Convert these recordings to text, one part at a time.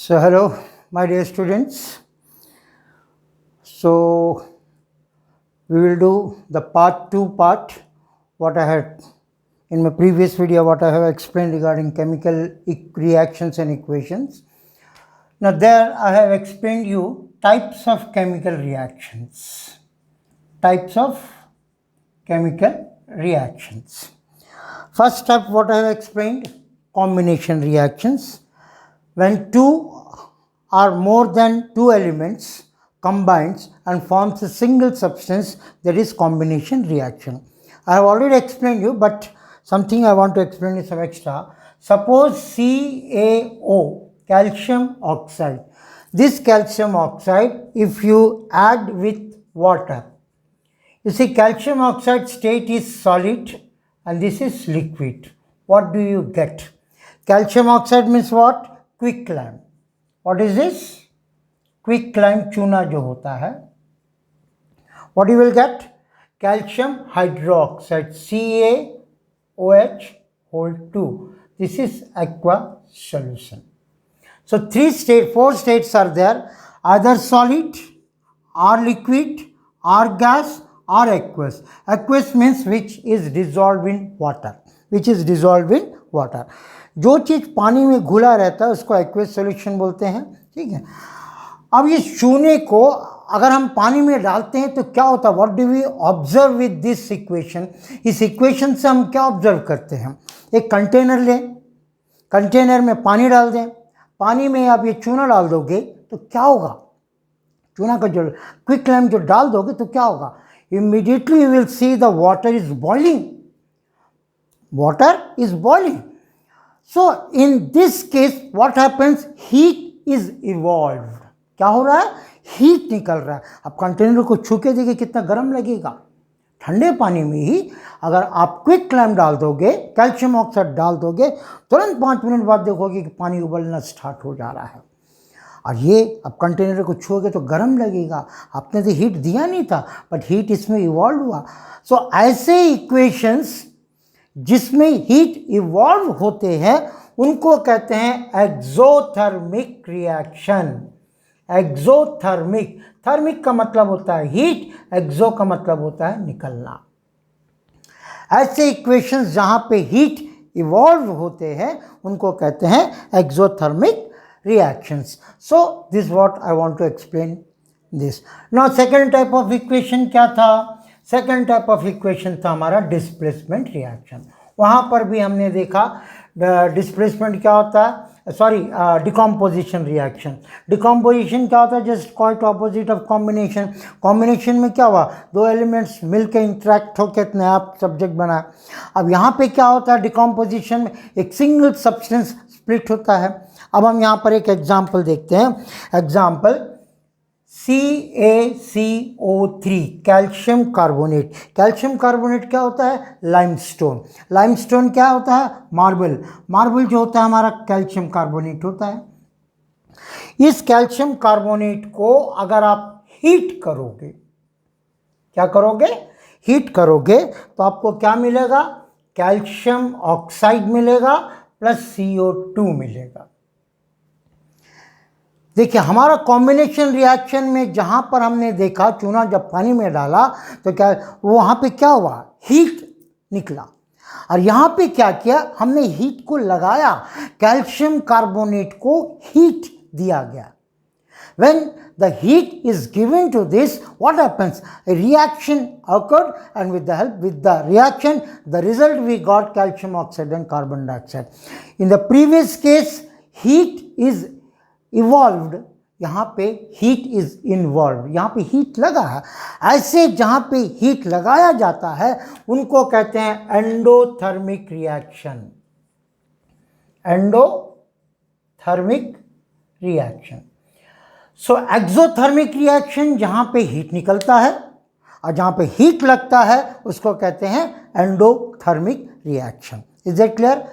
So hello my dear students. So we will do the part what I had in my previous video, what I have explained regarding chemical reactions and equations. Now there I have explained you types of chemical reactions. First step, what I have explained, combination reactions. When two or more than two elements combines and forms a single substance, that is combination reaction. I have already explained you, but something I want to explain is some extra. Suppose CaO, calcium oxide. This calcium oxide, if you add with water, you see calcium oxide state is solid and this is liquid. What do you get? Calcium oxide means what? Quicklime. What is this? Quicklime चूना जो होता है. What you will get? Calcium hydroxide, CaOH whole 2. This is aqua solution. So four states are there, either solid or liquid or gas or aqueous. Aqueous means which is dissolved in water. जो चीज पानी में घुला रहता है उसको aqueous solution बोलते हैं. ठीक है. अब ये चूने को अगर हम पानी में डालते हैं तो क्या होता है? What do we observe with this equation? इस इक्वेशन से हम क्या ऑब्जर्व करते हैं? एक कंटेनर लें, कंटेनर में पानी डाल दें, पानी में आप ये चूना डाल दोगे तो क्या होगा? चूना का जो क्विकलाइम जो डाल दोगे तो क्या होगा? Immediately you will see the water is boiling. So in this case what happens? Heat is evolved. क्या हो रहा है? हीट निकल रहा है. अब कंटेनर को छू के देखिए कितना गर्म लगेगा. ठंडे पानी में ही अगर आप क्विकलाइम डाल दोगे, कैल्शियम ऑक्साइड डाल दोगे, तुरंत 5 मिनट बाद देखोगे कि पानी उबलना स्टार्ट हो जा रहा है. और ये अब कंटेनर को छूओगे तो गर्म लगेगा. आपने तो हीट दिया नहीं था, बट हीट इसमें इवॉल्व हुआ. सो ऐसे इक्वेशंस जिसमें हीट इवॉल्व होते हैं उनको कहते हैं एक्सोथर्मिक रिएक्शन. थर्मिक का मतलब होता है हीट, एक्सो का मतलब होता है निकलना. ऐसे इक्वेशंस जहां पे हीट इवॉल्व होते हैं उनको कहते हैं exothermic reactions. So this what I want to explain this. Now second type of equation क्या था? सेकेंड टाइप ऑफ इक्वेशन था हमारा डिस्प्लेसमेंट रिएक्शन. वहाँ पर भी हमने देखा डिस्प्लेसमेंट क्या होता है, डिकम्पोजिशन रिएक्शन. डिकम्पोजिशन क्या होता है? Just quite opposite of combination. Combination में क्या हुआ? दो एलिमेंट्स मिलकर इंटरेक्ट होकर नया आप सब्जेक्ट बना. अब यहाँ पे क्या होता है? डिकम्पोजिशन में एक सिंगल सब्सटेंस स्प्लिट होता है. अब हम यहाँ पर एक एग्जाम्पल देखते हैं. Example CaCO3, calcium carbonate. Calcium carbonate क्या होता है? लाइमस्टोन क्या होता है? मार्बल जो होता है हमारा कैल्शियम कार्बोनेट होता है. इस कैल्शियम कार्बोनेट को अगर आप हीट करोगे, क्या करोगे? हीट करोगे तो आपको क्या मिलेगा? कैल्शियम ऑक्साइड मिलेगा प्लस CO2 मिलेगा. देखिए हमारा कॉम्बिनेशन रिएक्शन में जहाँ पर हमने देखा चूना जब पानी में डाला तो क्या वहाँ पे क्या हुआ? हीट निकला. और यहाँ पे क्या किया? हमने हीट को लगाया, कैल्शियम कार्बोनेट को हीट दिया गया. When the heat is given to this, what happens? A reaction occurred, and with the reaction, the result we got calcium oxide and carbon dioxide. In the previous case, heat is evolved, यहाँ पे heat is involve. यहाँ पे heat लगा है. ऐसे जहाँ पे heat लगाया जाता है उनको कहते हैं एंडोथर्मिक रिएक्शन. सो एक्सोथर्मिक रिएक्शन जहाँ पे हीट निकलता है और जहाँ पे हीट लगता है उसको कहते हैं endothermic reaction. Is it clear?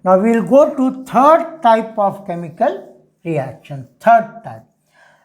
Now we will go to third type of chemical reaction. Third type.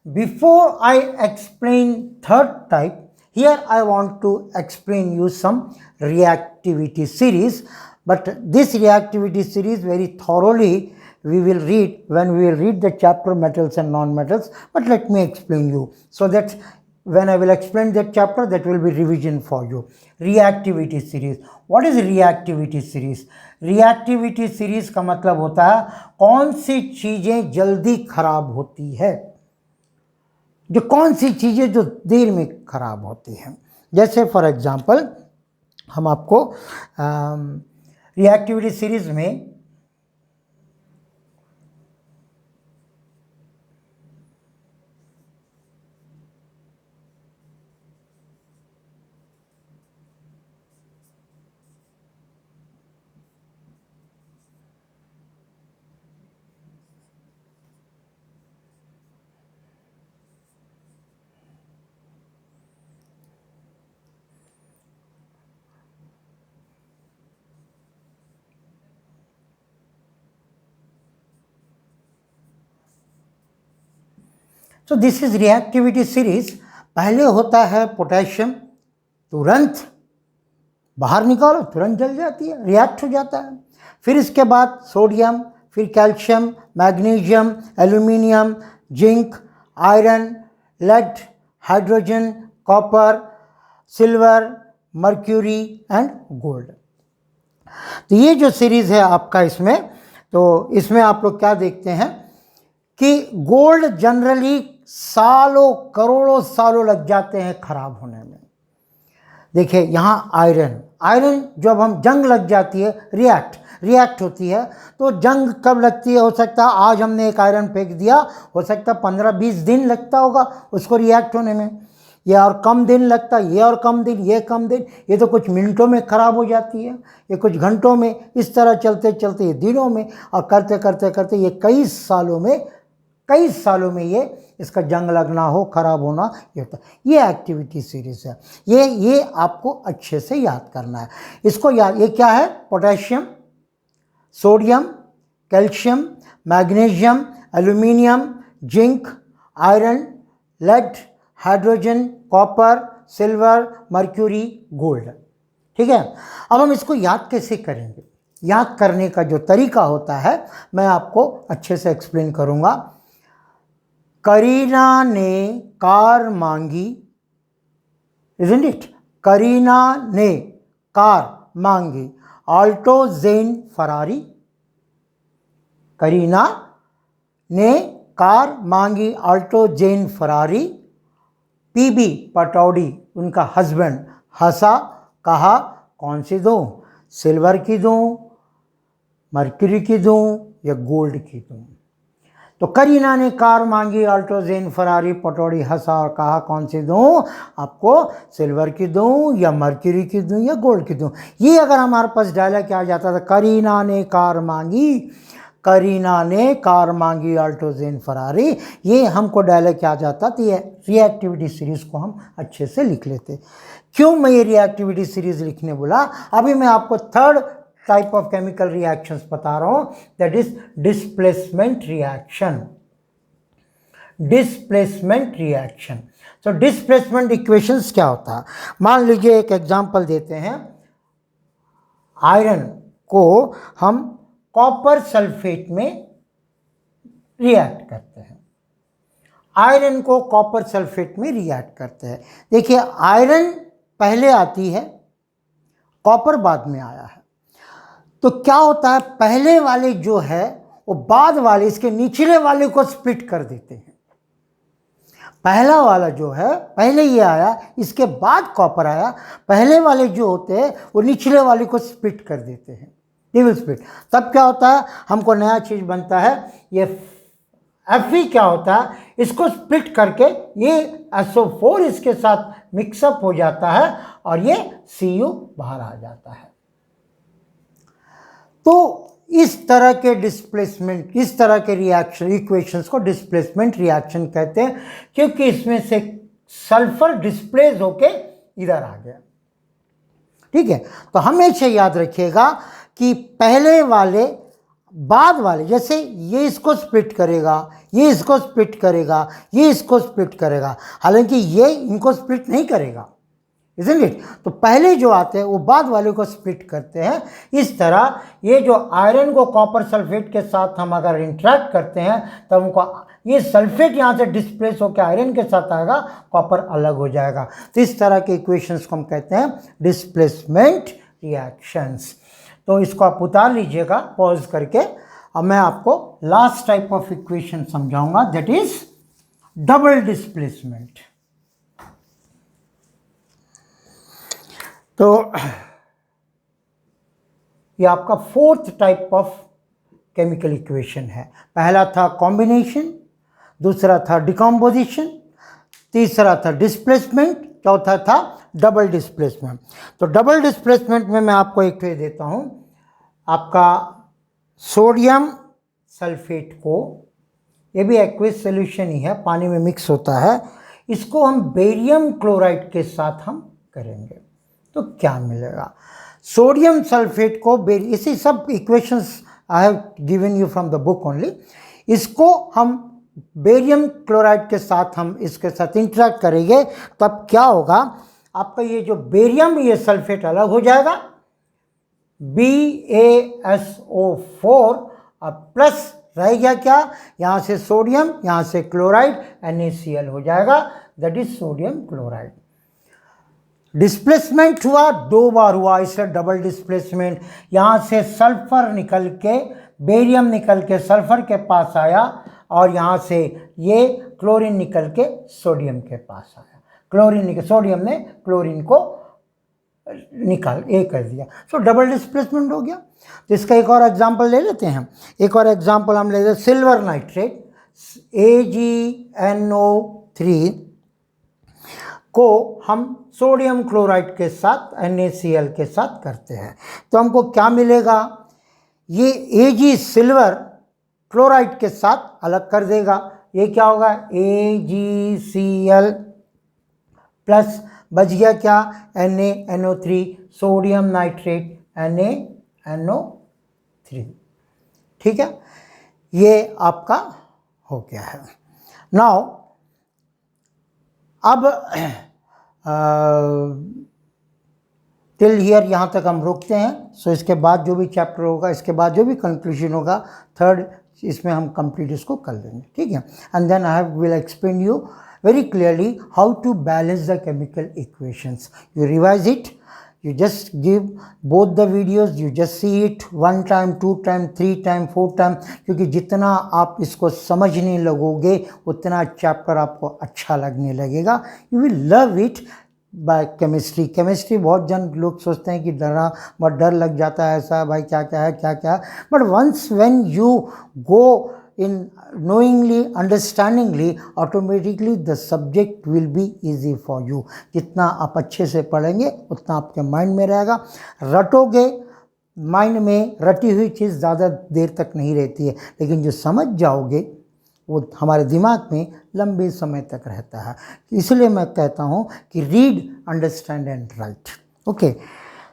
Before I explain third type, here I want to explain you some reactivity series. But this reactivity series very thoroughly we will read when we will read the chapter metals and non-metals. But let me explain you, so that when I will explain that chapter, that will be revision for you. Reactivity series. What is reactivity series? Reactivity series का मतलब होता है कौन सी चीजें जल्दी खराब होती है, जो कौन सी चीजें जो देर में खराब होती हैं. जैसे फॉर एग्जांपल हम आपको रिएक्टिविटी सीरीज में तो दिस इज रिएक्टिविटी सीरीज. पहले होता है पोटेशियम, तुरंत बाहर निकालो तुरंत जल जाती है, रिएक्ट हो जाता है. फिर इसके बाद सोडियम, फिर calcium, magnesium, aluminium, zinc, iron, lead, hydrogen, copper, silver, mercury and gold. तो ये जो सीरीज है आपका इसमें, तो इसमें आप लोग क्या देखते हैं कि गोल्ड जनरली सालों करोड़ों सालों लग जाते हैं खराब होने में. देखिए यहाँ आयरन जब हम जंग लग जाती है, रिएक्ट होती है, तो जंग कब लगती है? हो सकता है आज हमने एक आयरन फेंक दिया, हो सकता है 15-20 दिन लगता होगा उसको रिएक्ट होने में, या और कम दिन लगता है, ये और कम दिन, ये कम दिन, ये तो कुछ मिनटों में ख़राब हो जाती है, ये कुछ घंटों में, इस तरह चलते चलते ये दिनों में, और करते करते करते ये कई सालों में ये इसका जंग लगना हो, ख़राब होना, ये होता है. ये एक्टिविटी सीरीज है. ये आपको अच्छे से याद करना है. इसको याद, ये क्या है? Potassium, sodium, calcium, magnesium, aluminium, zinc, iron, lead, hydrogen, copper, silver, mercury, gold. ठीक है. अब हम इसको याद कैसे करेंगे? याद करने का जो तरीका होता है मैं आपको अच्छे से एक्सप्लेन करूंगा. करीना ने कार मांगी, isn't it? करीना ने कार मांगी, ऑल्टो जेन फरारी. करीना ने कार मांगी, ऑल्टो जेन फरारी. पीबी पटौड़ी, उनका हस्बैंड, हंसा, कहा कौन सी दूं? सिल्वर की दूं, मर्क्यूरी की दूं या गोल्ड की दूं? तो करीना ने कार मांगी, ऑल्टो जेन फरारी. पटौड़ी हंसा और कहा कौन सी दूं? आपको सिल्वर की दूं या मर्क्यूरी की दूं या गोल्ड की दूं? ये अगर हमारे पास डायलॉग क्या आ जाता था, करीना ने कार मांगी, करीना ने कार मांगी, ऑल्टो जेन फरारी, ये हमको डायलॉग क्या आ जाता, तो ये रिएक्टिविटी सीरीज को हम अच्छे से लिख लेते. क्यों मैं ये रिएक्टिविटी सीरीज लिखने बोला? अभी मैं आपको third type of chemical reactions बता रहा हूं, that is displacement reaction. Displacement reaction. तो डिस्प्लेसमेंट इक्वेशंस क्या होता है? मान लीजिए एक एग्जांपल देते हैं. आयरन को हम कॉपर सल्फेट में रिएक्ट करते हैं. आयरन को कॉपर सल्फेट में रिएक्ट करते हैं. देखिए आयरन पहले आती है, कॉपर बाद में आया है. तो क्या होता है, पहले वाले जो है वो बाद वाले, इसके निचले वाले को स्प्लिट कर देते हैं. पहला वाला जो है, पहले ये आया, इसके बाद कॉपर आया, पहले वाले जो होते हैं वो निचले वाले को स्प्लिट कर देते हैं, डबल स्प्लिट. तब क्या होता है, हमको नया चीज़ बनता है. ये Fe क्या होता है, इसको स्प्लिट करके ये SO4 इसके साथ मिक्सअप हो जाता है और ये Cu बाहर आ जाता है. तो इस तरह के डिस्प्लेसमेंट, इस तरह के रिएक्शन इक्वेशंस को डिस्प्लेसमेंट रिएक्शन कहते हैं, क्योंकि इसमें से सल्फर डिस्प्लेस होके इधर आ गया. ठीक है. तो हमेशा याद रखिएगा कि पहले वाले बाद वाले, जैसे ये इसको स्प्लिट करेगा, ये इसको स्प्लिट करेगा, ये इसको स्प्लिट करेगा, हालांकि ये इनको स्प्लिट नहीं करेगा, इजंट इट। तो पहले जो आते हैं वो बाद वाले को स्प्लिट करते हैं। इस तरह ये जो आयरन को कॉपर सल्फेट के साथ हम अगर इंटरेक्ट करते हैं तब उनको ये सल्फेट यहाँ से डिस्प्लेस होकर आयरन के साथ आएगा, कॉपर अलग हो जाएगा। तो इस तरह के इक्वेशंस को हम कहते हैं डिस्प्लेसमेंट रिएक्शंस। तो इसको आप उतार लीजिएगा पॉज करके। अब मैं आपको लास्ट टाइप ऑफ इक्वेशन समझाऊंगा, दैट इज डबल डिस्प्लेसमेंट। तो ये आपका fourth type of chemical equation है। पहला था कॉम्बिनेशन, दूसरा था डिकम्पोजिशन, तीसरा था डिस्प्लेसमेंट, चौथा था डबल डिस्प्लेसमेंट। तो डबल डिस्प्लेसमेंट में मैं आपको एक तो देता हूँ, आपका सोडियम सल्फेट को, ये भी एक्विस सोल्यूशन ही है, पानी में मिक्स होता है, इसको हम बेरियम क्लोराइड के साथ हम करेंगे तो क्या मिलेगा। सोडियम सल्फेट को इसी सब equations I have given you from the book only. इसको हम बेरियम क्लोराइड के साथ हम इसके साथ इंटरेक्ट करेंगे तब क्या होगा, आपका ये जो बेरियम ये सल्फेट अलग हो जाएगा, BaSO4 और प्लस रह गया क्या, यहाँ से सोडियम, यहाँ से क्लोराइड, NaCl हो जाएगा, that is sodium chloride. Displacement हुआ, दो बार हुआ, इससे डबल डिस्प्लेसमेंट। यहाँ से सल्फर निकल के, बेरियम निकल के सल्फर के पास आया और यहाँ से ये क्लोरीन निकल के सोडियम के पास आया। सोडियम ने क्लोरीन को निकाल कर दिया, सो डबल डिस्प्लेसमेंट हो गया। तो इसका एक और एग्जांपल ले लेते हैं। एक और एग्जांपल हम ले लेते हैं, सिल्वर नाइट्रेट AgNO3 को हम सोडियम क्लोराइड के साथ NaCl के साथ करते हैं तो हमको क्या मिलेगा, ये Ag सिल्वर क्लोराइड के साथ अलग कर देगा, ये क्या होगा AgCl प्लस बच गया क्या NaNO3, सोडियम नाइट्रेट NaNO3, ठीक है, ये आपका हो गया है। नाउ अब टिल हियर यहाँ तक हम रुकते हैं। सो इसके बाद जो भी चैप्टर होगा, इसके बाद जो भी कंक्लूजन होगा, थर्ड इसमें हम कंप्लीट इसको कर लेंगे, ठीक है। And then I will explain you very clearly how to balance the chemical equations. You revise it, you just give both the videos, you just see it 1 time, 2 time, 3 time, 4 time, क्योंकि जितना आप इसको समझने लगोगे उतना chapter आपको अच्छा लगने लगेगा। You will love it by chemistry. Chemistry बहुत जन लोग सोचते हैं कि बहुत डर लग जाता है, ऐसा भाई क्या क्या है, but once when you go in knowingly, understandingly, automatically the subject will be easy for you. जितना आप अच्छे से पढ़ेंगे उतना आपके माइंड में रहेगा। रटोगे, माइंड में रटी हुई चीज़ ज़्यादा देर तक नहीं रहती है, लेकिन जो समझ जाओगे वो हमारे दिमाग में लंबे समय तक रहता है। इसलिए मैं कहता हूँ कि read, understand and write. Okay,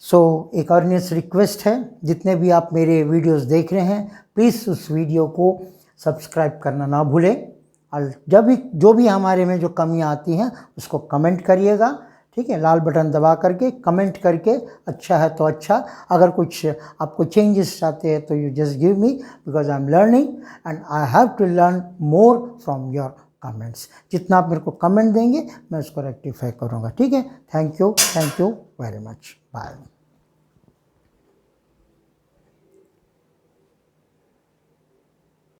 so एक अर्नियस रिक्वेस्ट है, जितने भी आप मेरे वीडियोस देख रहे हैं प्लीज़ उस वीडियो को सब्सक्राइब करना ना भूलें, और जब भी जो भी हमारे में जो कमियां आती हैं उसको कमेंट करिएगा, ठीक है, लाल बटन दबा करके कमेंट करके, अच्छा है तो अच्छा, अगर कुछ आपको चेंजेस चाहते हैं तो you just give me, because I am learning and I have to learn more from your comments. जितना आप मेरे को कमेंट देंगे मैं उसको रेक्टिफाई करूँगा, ठीक है। Thank you very much, bye.